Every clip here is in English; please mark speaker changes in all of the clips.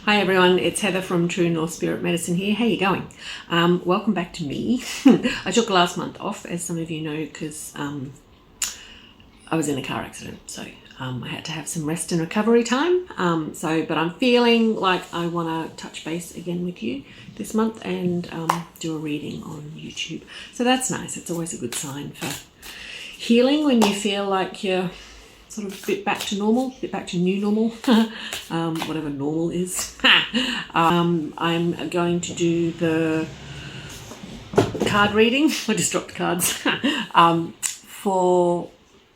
Speaker 1: Hi everyone, it's Heather from True North Spirit Medicine here. How you going? Welcome back to me. I took last month off, as some of you know, because I was in a car accident, so I had to have some rest and recovery time. But I'm feeling like I want to touch base again with you this month and do a reading on YouTube. So that's nice. It's always a good sign for healing when you feel like you're sort of a bit back to normal, a bit back to new normal, whatever normal is. I'm going to do the card reading. I just dropped cards for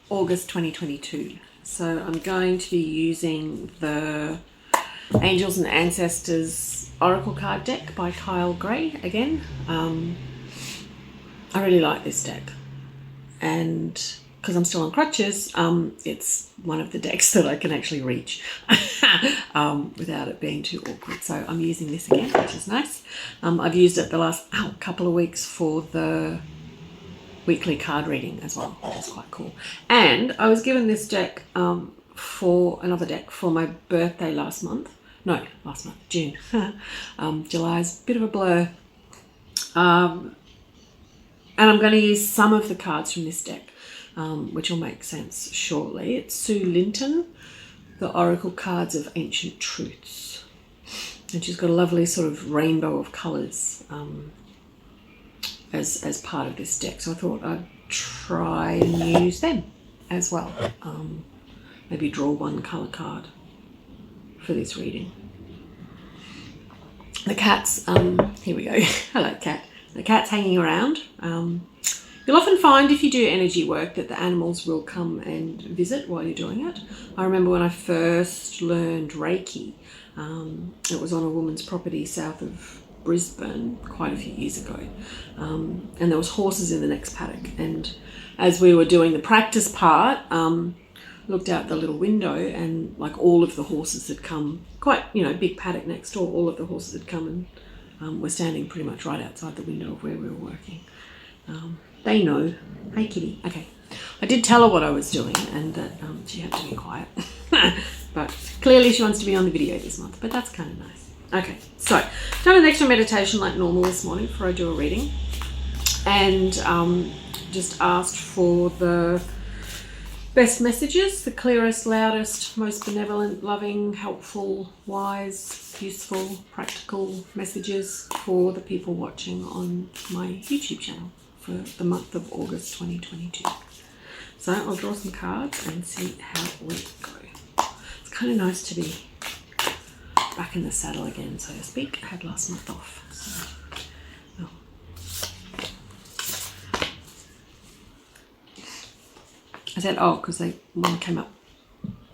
Speaker 1: August 2022. So I'm going to be using the Angels and Ancestors Oracle card deck by Kyle Gray again. I really like this deck, and because I'm still on crutches, it's one of the decks that I can actually reach without it being too awkward. So I'm using this again, which is nice. I've used it the last couple of weeks for the weekly card reading as well, which is quite cool. And I was given this deck for another deck for my birthday last month, June. July's a bit of a blur. And I'm going to use some of the cards from this deck, which will make sense shortly. It's Sue Linton, the Oracle Cards of Ancient Truths. And she's got a lovely sort of rainbow of colours as part of this deck. So I thought I'd try and use them as well. Maybe draw one colour card for this reading. The cat's, here we go. Hello, cat. The cat's hanging around. You'll often find if you do energy work that the animals will come and visit while you're doing it. I remember when I first learned Reiki, it was on a woman's property south of Brisbane quite a few years ago, and there was horses in the next paddock, and as we were doing the practice part, looked out the little window, and like all of the horses had come, quite, big paddock next door, all of the horses had come and were standing pretty much right outside the window of where we were working. They know. Hey kitty. Okay. I did tell her what I was doing and that she had to be quiet. But clearly she wants to be on the video this month, but that's kind of nice. Okay, so done an extra meditation like normal this morning before I do a reading, and just asked for the best messages, the clearest, loudest, most benevolent, loving, helpful, wise, useful, practical messages for the people watching on my YouTube channel for the month of August 2022. So I'll draw some cards and see how we go. It's kind of nice to be back in the saddle again, so to speak. I had last month off. So, I said, because one came up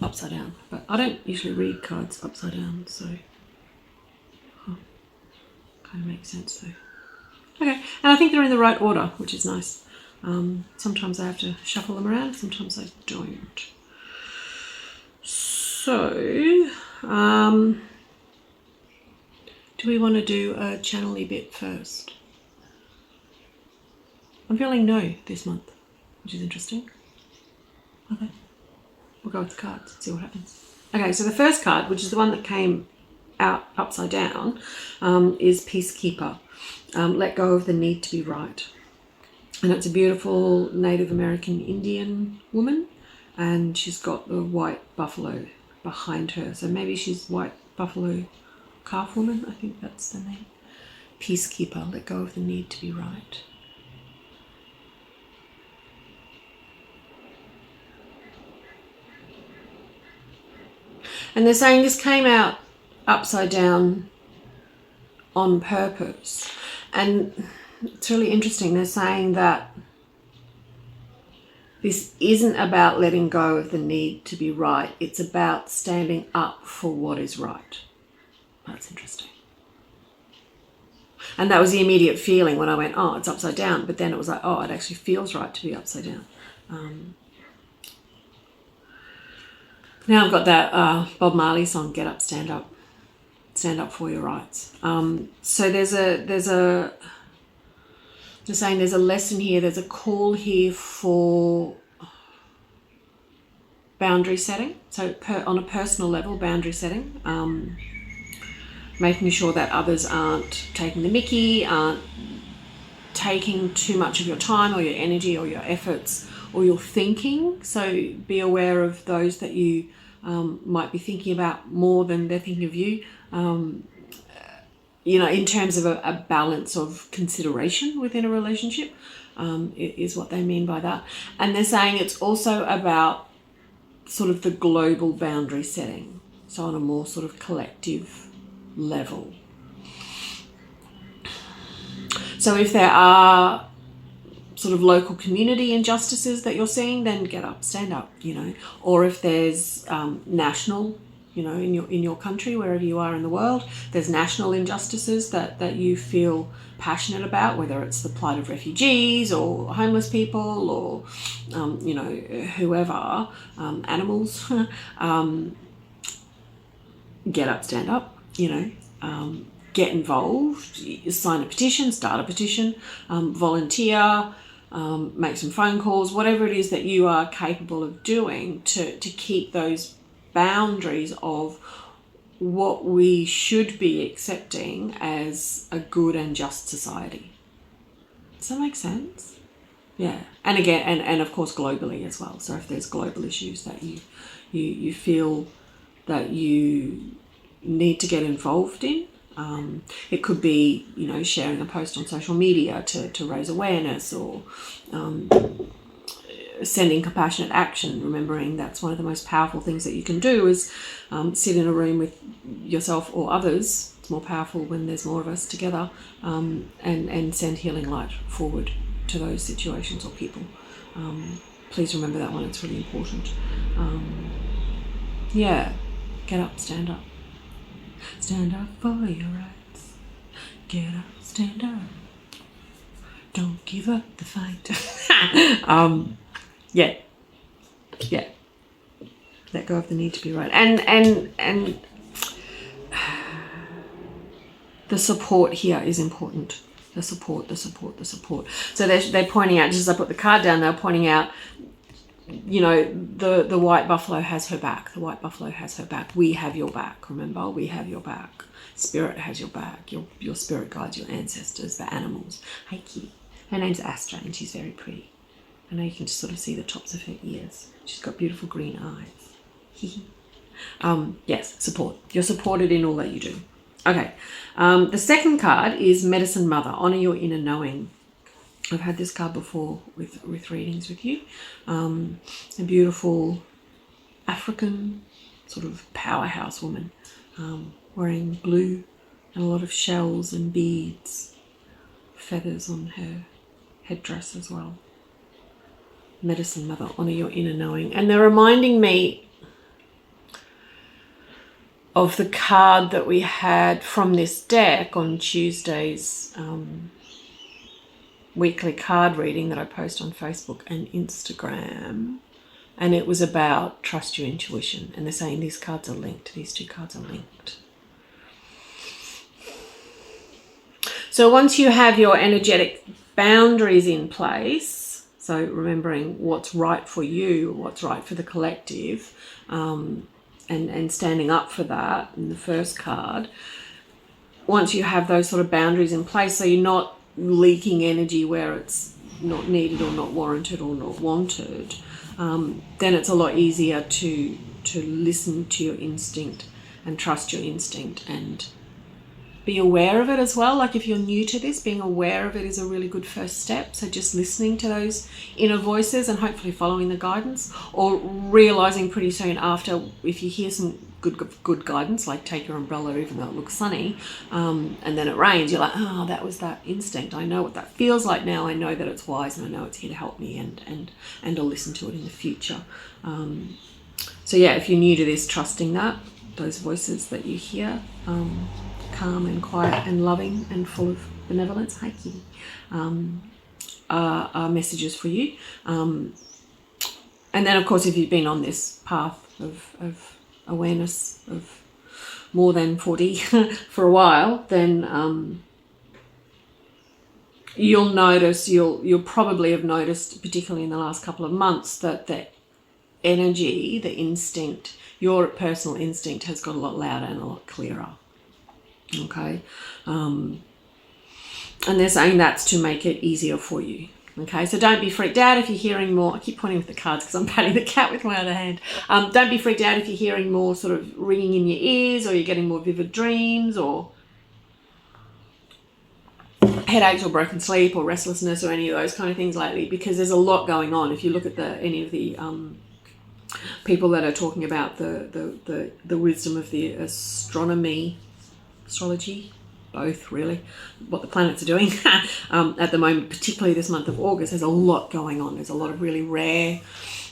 Speaker 1: upside down, but I don't usually read cards upside down, so kind of makes sense though. Okay, and I think they're in the right order, which is nice. Sometimes I have to shuffle them around, sometimes I don't. So, do we want to do a channel-y bit first? I'm feeling no this month, which is interesting. Okay, we'll go with the cards, see what happens. Okay, so the first card, which is the one that came out upside down, is Peacekeeper. Let go of the need to be right. And it's a beautiful Native American Indian woman, and she's got the white buffalo behind her. So maybe she's white buffalo calf woman, I think that's the name. Peacekeeper, let go of the need to be right. And they're saying this came out upside down on purpose. And it's really interesting. They're saying that this isn't about letting go of the need to be right. It's about standing up for what is right. That's interesting. And that was the immediate feeling when I went, it's upside down. But then it was like, it actually feels right to be upside down. Now I've got that Bob Marley song, Get Up, Stand Up. Stand up for your rights. So they're saying there's a lesson here, there's a call here for boundary setting. So on a personal level, boundary setting. making sure that others aren't taking the mickey, aren't taking too much of your time or your energy or your efforts or your thinking. So be aware of those that you might be thinking about more than they're thinking of you. In terms of a balance of consideration within a relationship, is what they mean by that. And they're saying it's also about sort of the global boundary setting, so on a more sort of collective level. So if there are sort of local community injustices that you're seeing, then get up, stand up, or if there's national, in your country, wherever you are in the world, there's national injustices that you feel passionate about, whether it's the plight of refugees or homeless people or, whoever, animals, get up, stand up, get involved, sign a petition, start a petition, volunteer, make some phone calls, whatever it is that you are capable of doing to keep those boundaries of what we should be accepting as a good and just society. Does that make sense? Yeah. And again, and of course globally as well. So if there's global issues that you feel that you need to get involved in, it could be, sharing a post on social media to raise awareness, or sending compassionate action, remembering that's one of the most powerful things that you can do is sit in a room with yourself or others. It's more powerful when there's more of us together, and send healing light forward to those situations or people. Please remember that one, it's really important. Get up, stand up. Stand up for your rights. Get up, stand up. Don't give up the fight. Yeah. Let go of the need to be right. And the support here is important. The support. So they're pointing out, just as I put the card down, they're pointing out, the white buffalo has her back. The white buffalo has her back. We have your back. Remember, we have your back. Spirit has your back. Your spirit guides, your ancestors, the animals. Hi, Kitty. Her name's Astra, and she's very pretty. I know you can just sort of see the tops of her ears. She's got beautiful green eyes. Yes, support. You're supported in all that you do. Okay. The second card is Medicine Mother. Honor your inner knowing. I've had this card before with readings with you. A beautiful African sort of powerhouse woman, wearing blue and a lot of shells and beads, feathers on her headdress as well. Medicine Mother, honor your inner knowing. And they're reminding me of the card that we had from this deck on Tuesday's weekly card reading that I post on Facebook and Instagram. And it was about trust your intuition. And they're saying these cards are linked. These two cards are linked. So once you have your energetic boundaries in place, so remembering what's right for you, what's right for the collective, and standing up for that in the first card, once you have those sort of boundaries in place, so you're not leaking energy where it's not needed or not warranted or not wanted, then it's a lot easier to listen to your instinct and trust your instinct and be aware of it as well. Like if you're new to this, being aware of it is a really good first step. So just listening to those inner voices and hopefully following the guidance, or realizing pretty soon after, if you hear some good guidance, like take your umbrella even though it looks sunny, and then it rains, you're like, oh, that was that instinct. I know what that feels like now. I know that it's wise and I know it's here to help me, and I'll listen to it in the future. So yeah, if you're new to this, trusting that, those voices that you hear, calm and quiet and loving and full of benevolence, hi Kitty, are messages for you. And then of course, if you've been on this path of awareness of more than 40 for a while, then you'll probably have noticed, particularly in the last couple of months, that the energy, the instinct, your personal instinct has got a lot louder and a lot clearer. Okay. And they're saying that's to make it easier for you. Okay, so don't be freaked out if you're hearing more. I keep pointing with the cards because I'm patting the cat with my other hand. Don't be freaked out if you're hearing more sort of ringing in your ears, or you're getting more vivid dreams, or headaches, or broken sleep, or restlessness, or any of those kind of things lately, because there's a lot going on. If you look at any of the people that are talking about the wisdom of the astrology, both really, what the planets are doing at the moment, particularly this month of August, there's a lot going on. There's a lot of really rare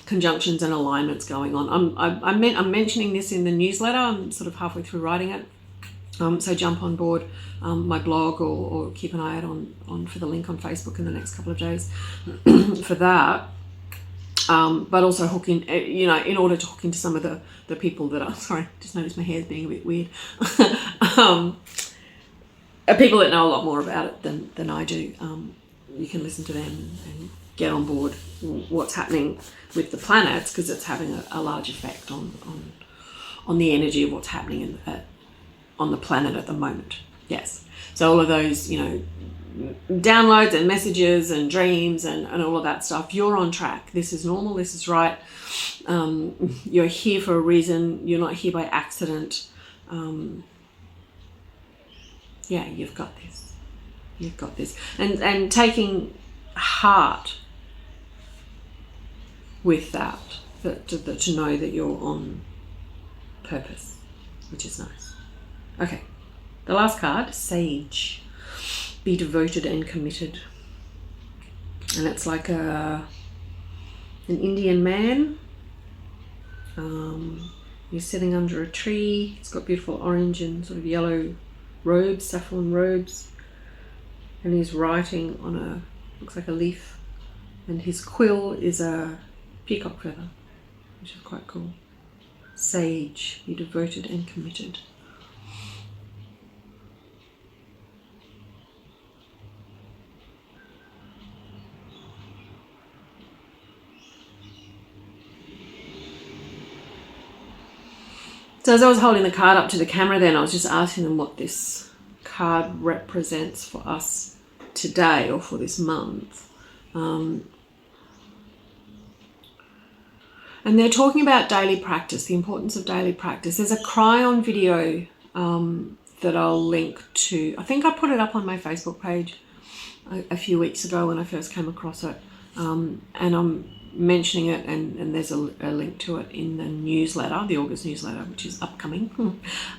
Speaker 1: conjunctions and alignments going on. I'm mentioning this in the newsletter. I'm sort of halfway through writing it. So jump on board my blog, or keep an eye out on for the link on Facebook in the next couple of days for that. But also hook in, in order to hook into some of the people that are, sorry, just noticed my hair's being a bit weird. People that know a lot more about it than I do. You can listen to them and get on board what's happening with the planets, because it's having a large effect on the energy of what's happening on the planet at the moment. Yes. So all of those, downloads and messages and dreams and all of that stuff, you're on track. This is normal. This is right. You're here for a reason. You're not here by accident. Yeah, you've got this. You've got this. And taking heart with that to know that you're on purpose, which is nice. Okay, the last card, Sage. Be devoted and committed. And it's like an Indian man. He's sitting under a tree. He's got beautiful orange and sort of yellow robes, saffron robes. And he's writing on looks like a leaf. And his quill is a peacock feather, which is quite cool. Sage, be devoted and committed. So as I was holding the card up to the camera then, I was just asking them what this card represents for us today, or for this month. And they're talking about daily practice, the importance of daily practice. There's a Kryon video that I'll link to. I think I put it up on my Facebook page a few weeks ago when I first came across it. And I'm mentioning it, and there's a link to it in the newsletter, the August newsletter, which is upcoming.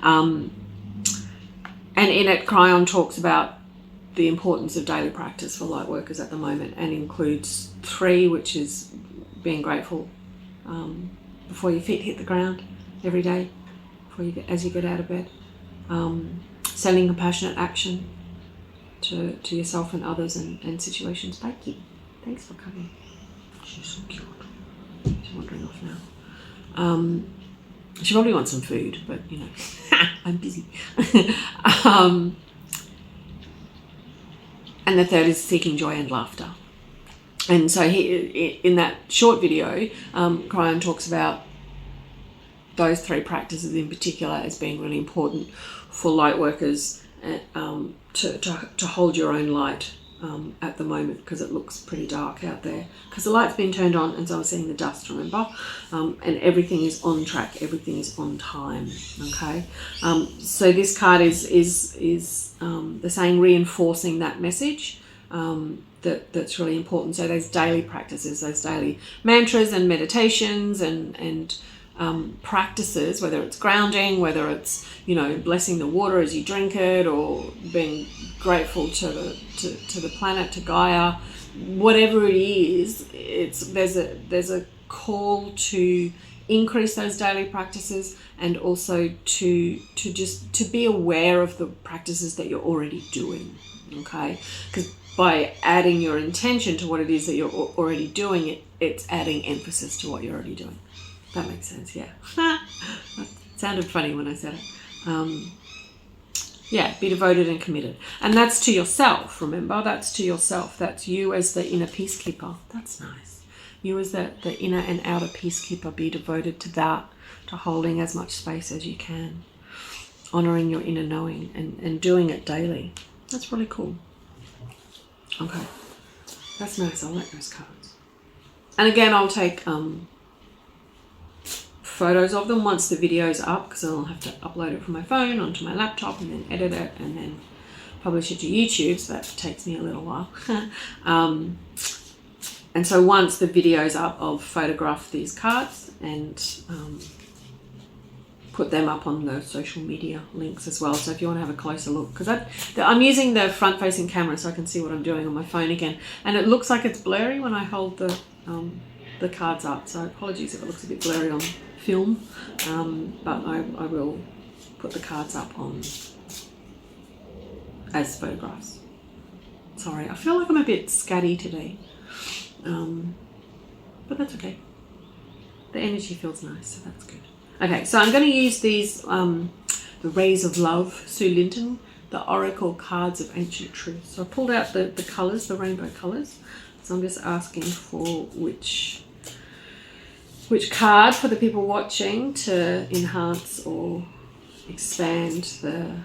Speaker 1: And in it, Kryon talks about the importance of daily practice for light workers at the moment, and includes 3, which is being grateful before your feet hit the ground every day, as you get out of bed. Sending compassionate action to yourself and others and situations. Thank you. Thanks for coming. She's so cute. She's wandering off now. She probably wants some food, but I'm busy. And the 3rd is seeking joy and laughter. And so in that short video, Kryon talks about those 3 practices in particular as being really important for light workers to hold your own light at the moment, because it looks pretty dark out there, because the light's been turned on, and so I'm seeing the dust, remember, and everything is on track, everything is on time. Okay, so this card is the saying, reinforcing that message, that's really important. So those daily practices, those daily mantras and meditations and practices, whether it's grounding, whether it's blessing the water as you drink it, or being grateful to the planet, to Gaia, whatever it is, there's a call to increase those daily practices, and also to be aware of the practices that you're already doing. Okay, because by adding your intention to what it is that you're already doing, it's adding emphasis to what you're already doing. That makes sense, yeah. That sounded funny when I said it. Yeah, be devoted and committed. And that's to yourself, remember? That's to yourself. That's you as the inner peacekeeper. That's nice. You as the inner and outer peacekeeper, be devoted to that, to holding as much space as you can. honoring your inner knowing and doing it daily. That's really cool. Okay, that's nice. I like those cards. And again, I'll take photos of them once the video's up, because I'll have to upload it from my phone onto my laptop and then edit it and then publish it to YouTube, so that takes me a little while. And so once the video's up, I'll photograph these cards and put them up on the social media links as well. So if you want to have a closer look, because I'm using the front-facing camera so I can see what I'm doing on my phone again, and it looks like it's blurry when I hold the cards up. So apologies if it looks a bit blurry on film, but I will put the cards up on as photographs. Sorry, I feel like I'm a bit scatty today. But that's okay. The energy feels nice, so that's good. Okay, so I'm going to use these, the Rays of Love, Sue Linton, the Oracle Cards of Ancient Truth. So I pulled out the colours, the rainbow colours. So I'm just asking for which card for the people watching to enhance or expand the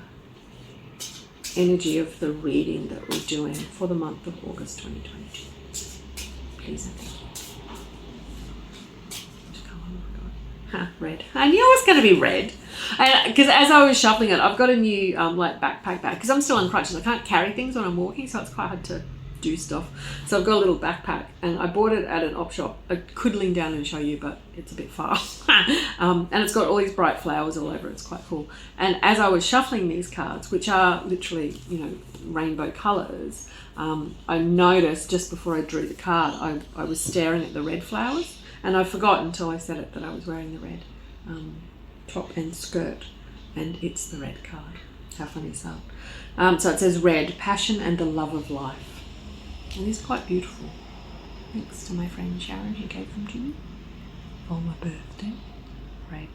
Speaker 1: energy of the reading that we're doing for the month of August 2022. Please and thank you. Which colour have I got? Red. I knew it was going to be red. Because as I was shuffling it, I've got a new like backpack bag, because I'm still on crutches. I can't carry things when I'm walking, so it's quite hard to do stuff. So I've got a little backpack, and I bought it at an op shop. I could lean down and show you, but it's a bit far. And it's got all these bright flowers all over it. It's quite cool. And as I was shuffling these cards, which are literally, rainbow colours, I noticed just before I drew the card, I was staring at the red flowers, and I forgot until I said it that I was wearing the red top and skirt, and it's the red card. How funny is that? So it says red, passion and the love of life. And it's quite beautiful. Thanks to my friend Sharon, who gave them to me for my birthday. Red.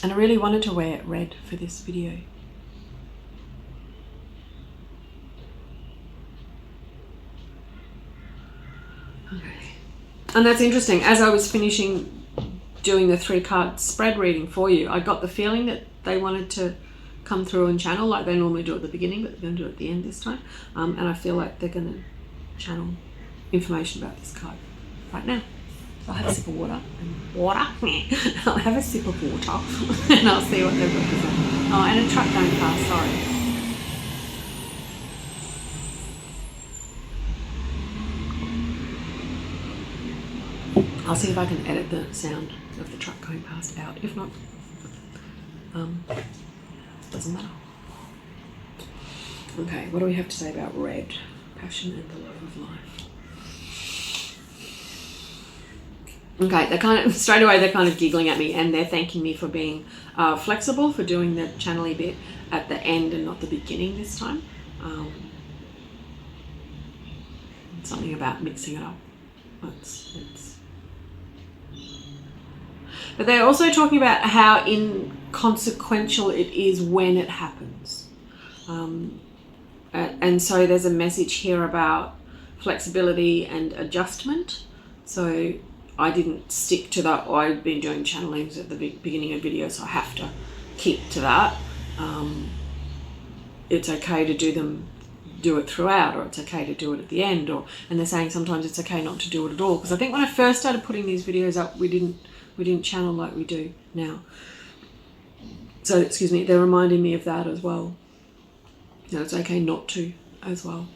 Speaker 1: And I really wanted to wear red for this video. Okay. And that's interesting. As I was finishing doing the 3-card spread reading for you, I got the feeling that they wanted to come through and channel like they normally do at the beginning, but they're going to do it at the end this time. And I feel like they're going to channel information about this card right now. So I'll have a sip of water. I'll have a sip of water and I'll see what they've represent. Oh, and a truck going past, sorry. I'll see if I can edit the sound of the truck going past out. If not, doesn't matter. Okay, what do we have to say about red? Passion and the love of life. Okay, they're kind of giggling at me, and they're thanking me for being flexible, for doing the channely bit at the end and not the beginning this time. Something about mixing it up. But they're also talking about how inconsequential it is when it happens. And so there's a message here about flexibility and adjustment. So I didn't stick to that. I've been doing channelings at the beginning of videos, so I have to keep to that. It's okay to do it throughout, or it's okay to do it at the end, and they're saying sometimes it's okay not to do it at all. Because I think when I first started putting these videos up, we didn't channel like we do now. So, excuse me, they're reminding me of that as well. It's okay not to as well.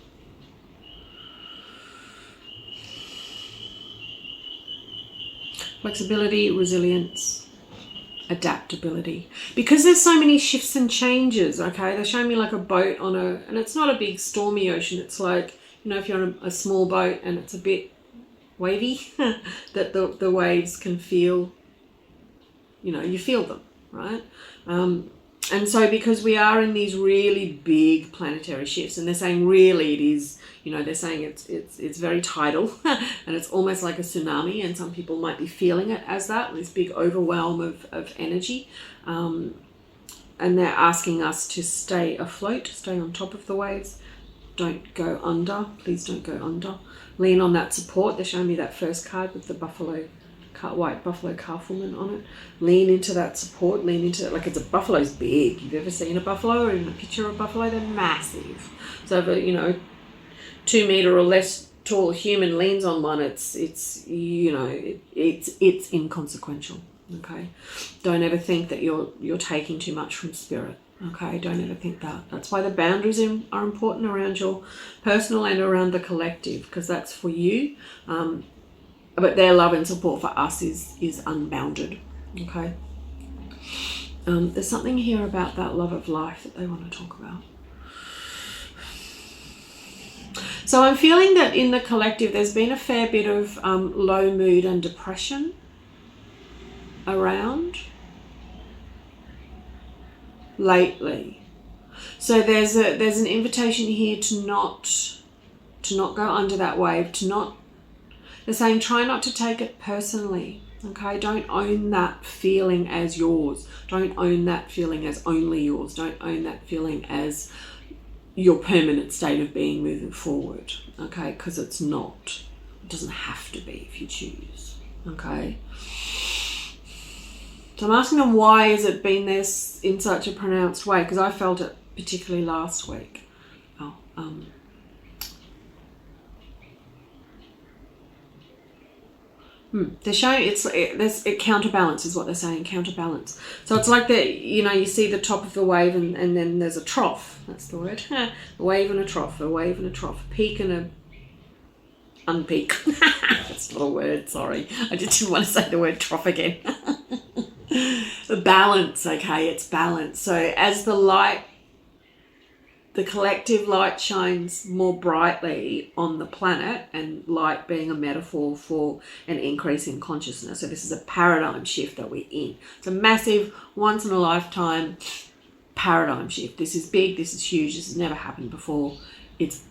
Speaker 1: Flexibility, resilience, adaptability. Because there's so many shifts and changes, okay? They're showing me like a boat and it's not a big stormy ocean. It's like, if you're on a small boat and it's a bit wavy, that the waves can feel, you feel them, right? And so because we are in these really big planetary shifts, and they're saying really it is, they're saying it's very tidal and it's almost like a tsunami, and some people might be feeling it as that, this big overwhelm of energy. And they're asking us to stay afloat, stay on top of the waves. Don't go under. Please don't go under. Lean on that support. They're showing me that first card with the buffalo white buffalo calf woman on it. Lean into that support, lean into it. Like, it's a buffalo's big. You've ever seen a buffalo or even a picture of a buffalo? They're massive. So if 2 meter or less tall human leans on one, it's inconsequential. Okay, don't ever think that you're taking too much from spirit. Okay, don't ever think that. That's why the boundaries are important around your personal and around the collective, because that's for you. But their love and support for us is unbounded. Okay. There's something here about that love of life that they want to talk about. So I'm feeling that in the collective there's been a fair bit of low mood and depression around lately. So there's an invitation here to not go under that wave, they're saying try not to take it personally. Okay, don't own that feeling as yours. Don't own that feeling as only yours. Don't own that feeling as your permanent state of being moving forward. Okay, because it's not. It doesn't have to be if you choose. Okay. So I'm asking them, why has it been this in such a pronounced way? Because I felt it particularly last week. They're showing it counterbalance is what they're saying, counterbalance. So it's like you see the top of the wave and then there's a trough. That's the word. A wave and a trough, a wave and a trough, peak and a unpeak. That's not a word, sorry. I just didn't want to say the word trough again. The balance, okay, it's balance. So as the collective light shines more brightly on the planet, and light being a metaphor for an increase in consciousness. So this is a paradigm shift that we're in. It's a massive, once in a lifetime paradigm shift. This is big, this is huge, this has never happened before. It's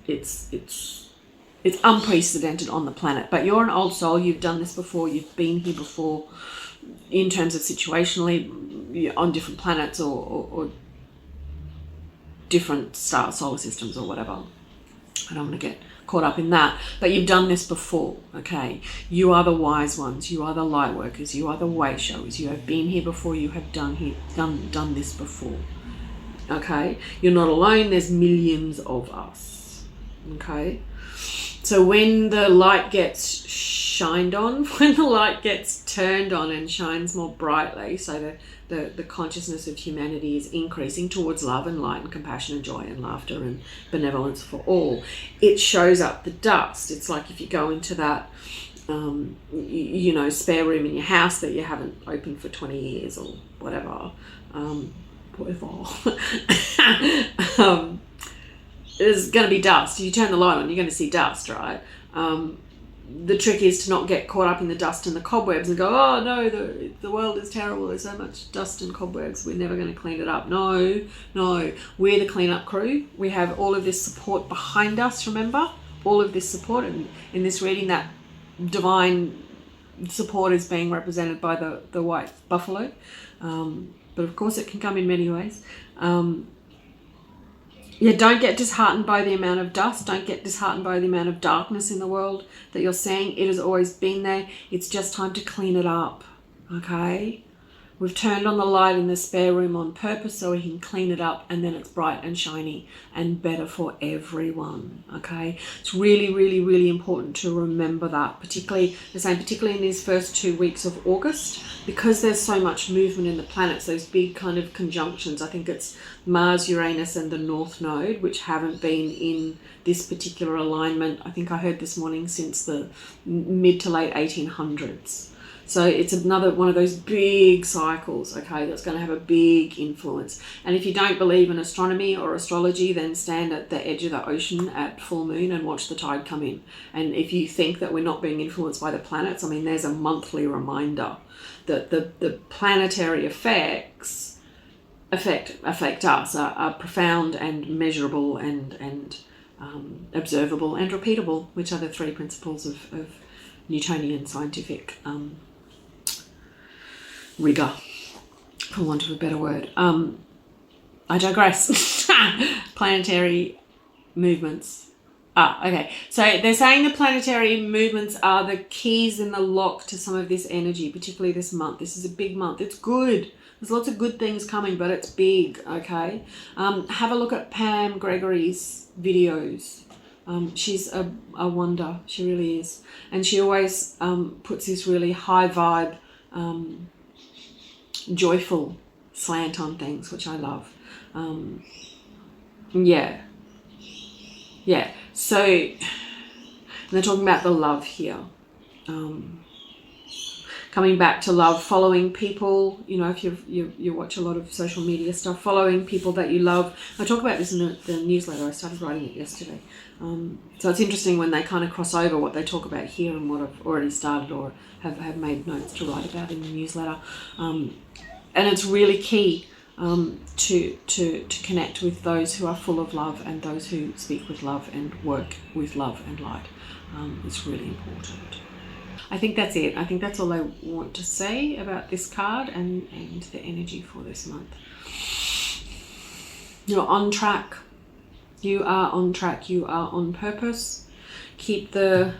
Speaker 1: unprecedented on the planet. But you're an old soul, you've done this before, you've been here before, in terms of situationally, on different planets or different solar systems or whatever. I don't want to get caught up in that, but you've done this before. Okay, you are the wise ones, you are the light workers, you are the way showers, you have been here before, you have done this before. Okay, you're not alone, there's millions of us. Okay, so when the light gets shined on, when the light gets turned on and shines more brightly, so the consciousness of humanity is increasing towards love and light and compassion and joy and laughter and benevolence for all, it shows up the dust. It's like if you go into that spare room in your house that you haven't opened for 20 years or whatever, there's going to be dust. If you turn the light on, you're going to see dust, right? The trick is to not get caught up in the dust and the cobwebs and go, oh no, the world is terrible, there's so much dust and cobwebs, we're never going to clean it up. No, we're the cleanup crew. We have all of this support behind us, remember? All of this support, and in this reading that divine support is being represented by the white buffalo. But of course it can come in many ways. Don't get disheartened by the amount of dust. Don't get disheartened by the amount of darkness in the world that you're seeing. It has always been there. It's just time to clean it up, okay? We've turned on the light in the spare room on purpose so we can clean it up, and then it's bright and shiny and better for everyone, okay? It's really, really, really important to remember that, particularly in these first 2 weeks of August, because there's so much movement in the planets, those big kind of conjunctions. I think it's Mars, Uranus and the North Node, which haven't been in this particular alignment, I think I heard this morning, since the mid to late 1800s. So it's another one of those big cycles, okay, that's going to have a big influence. And if you don't believe in astronomy or astrology, then stand at the edge of the ocean at full moon and watch the tide come in. And if you think that we're not being influenced by the planets, I mean, there's a monthly reminder that the planetary effects affect us, are profound and measurable and observable and repeatable, which are the 3 principles of Newtonian scientific rigor, for want of a better word. I digress. Planetary movements Okay. So they're saying the planetary movements are the keys in the lock to some of this energy, particularly this month. This is a big month. It's good. There's lots of good things coming, but it's big, okay? Have a look at Pam Gregory's videos. She's a wonder. She really is. And she always puts this really high vibe, joyful slant on things, which I love. Yeah. So they're talking about the love here. Coming back to love, following people, you know, if you watch a lot of social media stuff, following people that you love. I talk about this in the newsletter. I started writing it yesterday. So it's interesting when they kind of cross over what they talk about here and what I've already started or have made notes to write about in the newsletter. And it's really key to connect with those who are full of love and those who speak with love and work with love and light. It's really important. I think that's it. I think that's all I want to say about this card and the energy for this month. You're on track. You are on track. You are on purpose. Keep the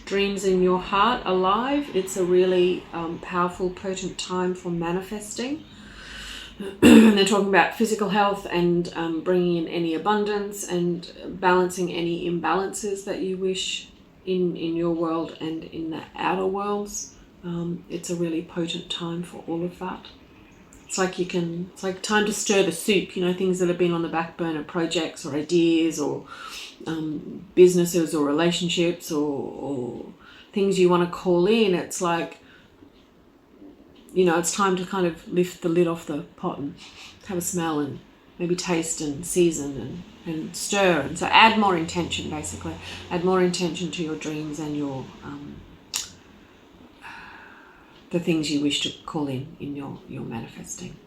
Speaker 1: dreams in your heart alive. It's a really powerful, potent time for manifesting. And they're talking about physical health and bringing in any abundance and balancing any imbalances that you wish in your world and in the outer worlds. It's a really potent time for all of that. It's like time to stir the soup, you know, things that have been on the back burner, projects or ideas or businesses or relationships or things you want to call in. It's like, you know, it's time to kind of lift the lid off the pot and have a smell and maybe taste and season and stir. And so add more intention, basically. Add more intention to your dreams and your the things you wish to call in your manifesting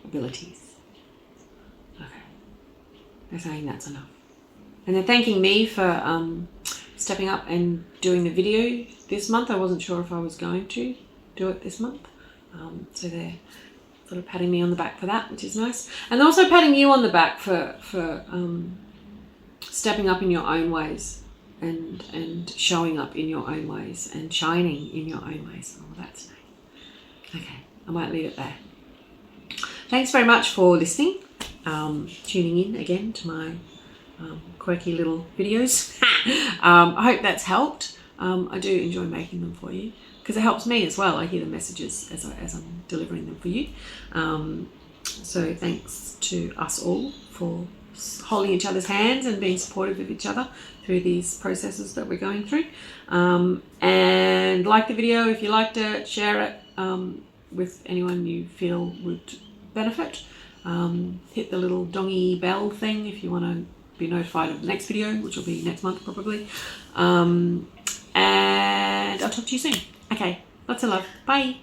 Speaker 1: abilities. Okay. They're saying that's enough. And they're thanking me for stepping up and doing the video this month. I wasn't sure if I was going to do it this month. So they're sort of patting me on the back for that, which is nice. And also patting you on the back for stepping up in your own ways and showing up in your own ways and shining in your own ways. Oh, that's nice. Okay, I might leave it there. Thanks very much for listening, tuning in again to my quirky little videos. I hope that's helped. I do enjoy making them for you because it helps me as well. I hear the messages as I'm delivering them for you. So thanks to us all for holding each other's hands and being supportive of each other through these processes that we're going through. And like the video if you liked it, share it with anyone you feel would benefit. Hit the little dongy bell thing if you want to be notified of the next video, which will be next month probably. And I'll talk to you soon. Okay, lots of love. Bye.